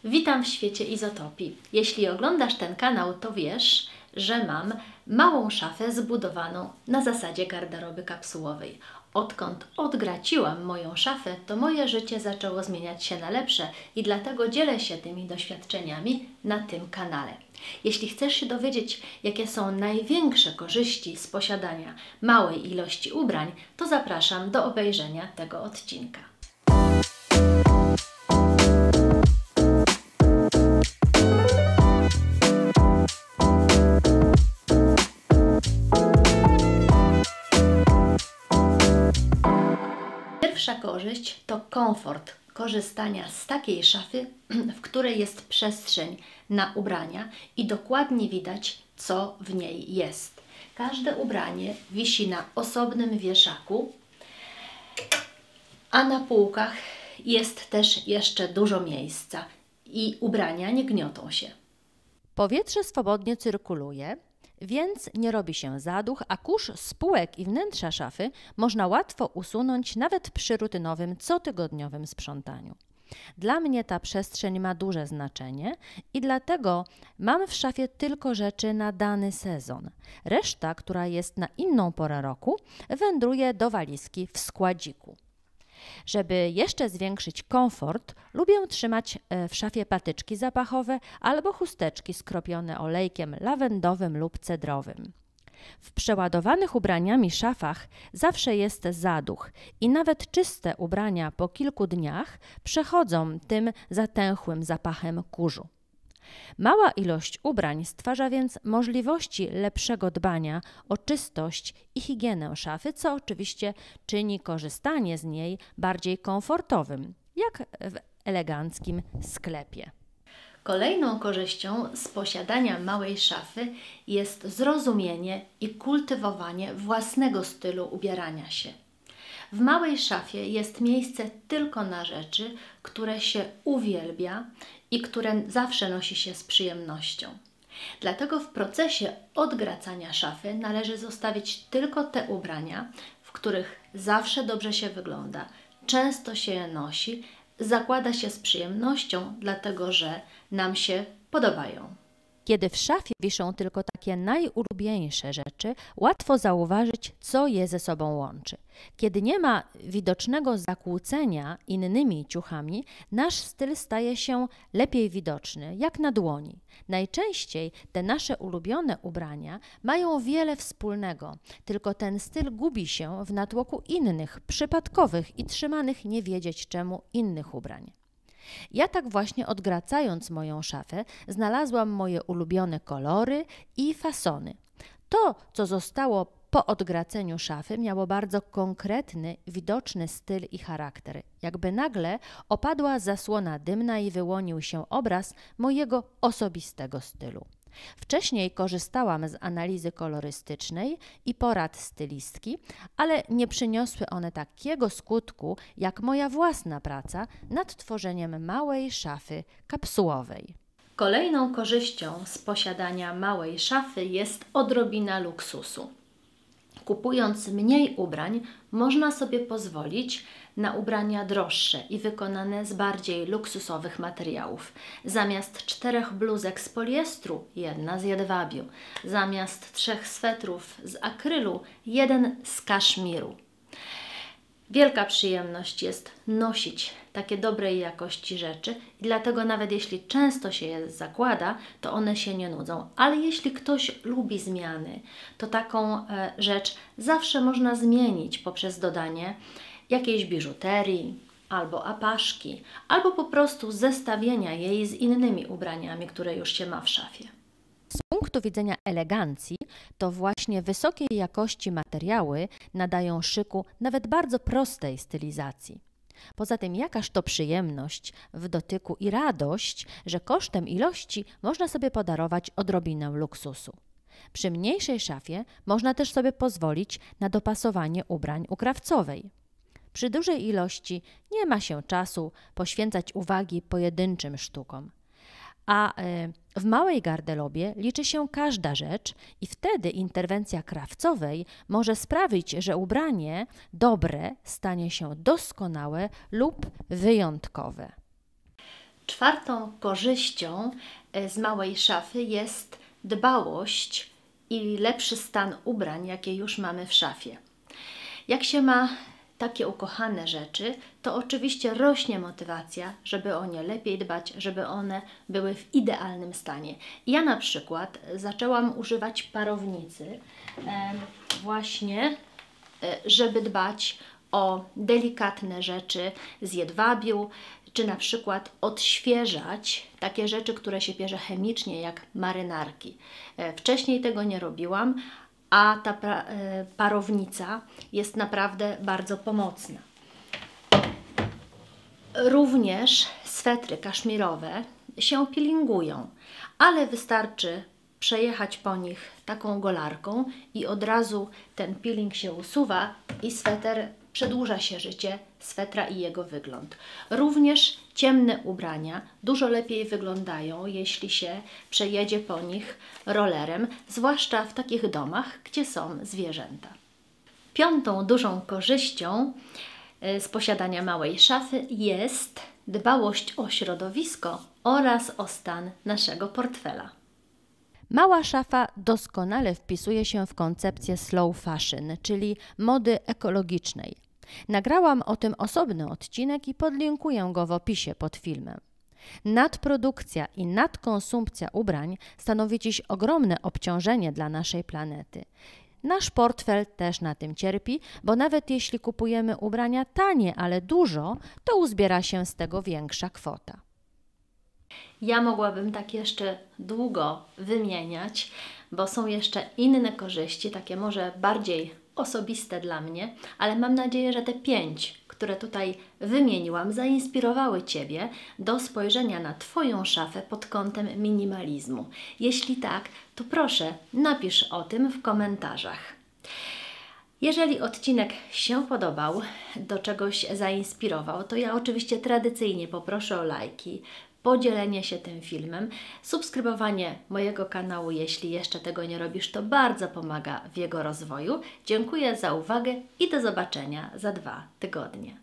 Witam w świecie izotopii. Jeśli oglądasz ten kanał, to wiesz, że mam małą szafę zbudowaną na zasadzie garderoby kapsułowej. Odkąd odgraciłam moją szafę, to moje życie zaczęło zmieniać się na lepsze i dlatego dzielę się tymi doświadczeniami na tym kanale. Jeśli chcesz się dowiedzieć, jakie są największe korzyści z posiadania małej ilości ubrań, to zapraszam do obejrzenia tego odcinka. Pierwsza korzyść to komfort korzystania z takiej szafy, w której jest przestrzeń na ubrania i dokładnie widać, co w niej jest. Każde ubranie wisi na osobnym wieszaku, a na półkach jest też jeszcze dużo miejsca i ubrania nie gniotą się. Powietrze swobodnie cyrkuluje, więc nie robi się zaduch, a kurz z półek i wnętrza szafy można łatwo usunąć nawet przy rutynowym, cotygodniowym sprzątaniu. Dla mnie ta przestrzeń ma duże znaczenie i dlatego mam w szafie tylko rzeczy na dany sezon. Reszta, która jest na inną porę roku, wędruje do walizki w składziku. Żeby jeszcze zwiększyć komfort, lubię trzymać w szafie patyczki zapachowe albo chusteczki skropione olejkiem lawendowym lub cedrowym. W przeładowanych ubraniami szafach zawsze jest zaduch i nawet czyste ubrania po kilku dniach przechodzą tym zatęchłym zapachem kurzu. Mała ilość ubrań stwarza więc możliwości lepszego dbania o czystość i higienę szafy, co oczywiście czyni korzystanie z niej bardziej komfortowym, jak w eleganckim sklepie. Kolejną korzyścią z posiadania małej szafy jest zrozumienie i kultywowanie własnego stylu ubierania się. W małej szafie jest miejsce tylko na rzeczy, które się uwielbia i które zawsze nosi się z przyjemnością. Dlatego w procesie odgracania szafy należy zostawić tylko te ubrania, w których zawsze dobrze się wygląda, często się je nosi, zakłada się z przyjemnością, dlatego że nam się podobają. Kiedy w szafie wiszą tylko takie najulubieńsze rzeczy, łatwo zauważyć, co je ze sobą łączy. Kiedy nie ma widocznego zakłócenia innymi ciuchami, nasz styl staje się lepiej widoczny, jak na dłoni. Najczęściej te nasze ulubione ubrania mają wiele wspólnego, tylko ten styl gubi się w natłoku innych, przypadkowych i trzymanych nie wiedzieć czemu innych ubrań. Ja tak właśnie odgracając moją szafę, znalazłam moje ulubione kolory i fasony. To, co zostało po odgraceniu szafy, miało bardzo konkretny, widoczny styl i charakter. Jakby nagle opadła zasłona dymna i wyłonił się obraz mojego osobistego stylu. Wcześniej korzystałam z analizy kolorystycznej i porad stylistki, ale nie przyniosły one takiego skutku jak moja własna praca nad tworzeniem małej szafy kapsułowej. Kolejną korzyścią z posiadania małej szafy jest odrobina luksusu. Kupując mniej ubrań, można sobie pozwolić na ubrania droższe i wykonane z bardziej luksusowych materiałów. Zamiast 4 bluzek z poliestru, 1 z jedwabiu. Zamiast 3 swetrów z akrylu, 1 z kaszmiru. Wielka przyjemność jest nosić takie dobrej jakości rzeczy i dlatego nawet jeśli często się je zakłada, to one się nie nudzą. Ale jeśli ktoś lubi zmiany, to taką rzecz zawsze można zmienić poprzez dodanie jakiejś biżuterii, albo apaszki, albo po prostu zestawienia jej z innymi ubraniami, które już się ma w szafie. Z punktu widzenia elegancji, to właśnie wysokiej jakości materiały nadają szyku nawet bardzo prostej stylizacji. Poza tym jakaż to przyjemność w dotyku i radość, że kosztem ilości można sobie podarować odrobinę luksusu. Przy mniejszej szafie można też sobie pozwolić na dopasowanie ubrań u krawcowej. Przy dużej ilości nie ma się czasu poświęcać uwagi pojedynczym sztukom. A w małej garderobie liczy się każda rzecz i wtedy interwencja krawcowej może sprawić, że ubranie dobre stanie się doskonałe lub wyjątkowe. Czwartą korzyścią z małej szafy jest dbałość i lepszy stan ubrań, jakie już mamy w szafie. Jak się ma takie ukochane rzeczy, to oczywiście rośnie motywacja, żeby o nie lepiej dbać, żeby one były w idealnym stanie. Ja na przykład zaczęłam używać parownicy właśnie, żeby dbać o delikatne rzeczy z jedwabiu, czy na przykład odświeżać takie rzeczy, które się pierze chemicznie, jak marynarki. Wcześniej tego nie robiłam, a ta parownica jest naprawdę bardzo pomocna. Również swetry kaszmirowe się peelingują, ale wystarczy przejechać po nich taką golarką i od razu ten peeling się usuwa i sweter przedłuża się życie swetra i jego wygląd. Również ciemne ubrania dużo lepiej wyglądają, jeśli się przejedzie po nich rollerem, zwłaszcza w takich domach, gdzie są zwierzęta. Piątą dużą korzyścią z posiadania małej szafy jest dbałość o środowisko oraz o stan naszego portfela. Mała szafa doskonale wpisuje się w koncepcję slow fashion, czyli mody ekologicznej. Nagrałam o tym osobny odcinek i podlinkuję go w opisie pod filmem. Nadprodukcja i nadkonsumpcja ubrań stanowi dziś ogromne obciążenie dla naszej planety. Nasz portfel też na tym cierpi, bo nawet jeśli kupujemy ubrania tanie, ale dużo, to uzbiera się z tego większa kwota. Ja mogłabym tak jeszcze długo wymieniać, bo są jeszcze inne korzyści, takie może bardziej osobiste dla mnie, ale mam nadzieję, że te 5, które tutaj wymieniłam, zainspirowały Ciebie do spojrzenia na Twoją szafę pod kątem minimalizmu. Jeśli tak, to proszę, napisz o tym w komentarzach. Jeżeli odcinek się podobał, do czegoś zainspirował, to ja oczywiście tradycyjnie poproszę o lajki, podzielenie się tym filmem, subskrybowanie mojego kanału, jeśli jeszcze tego nie robisz, to bardzo pomaga w jego rozwoju. Dziękuję za uwagę i do zobaczenia za 2 tygodnie.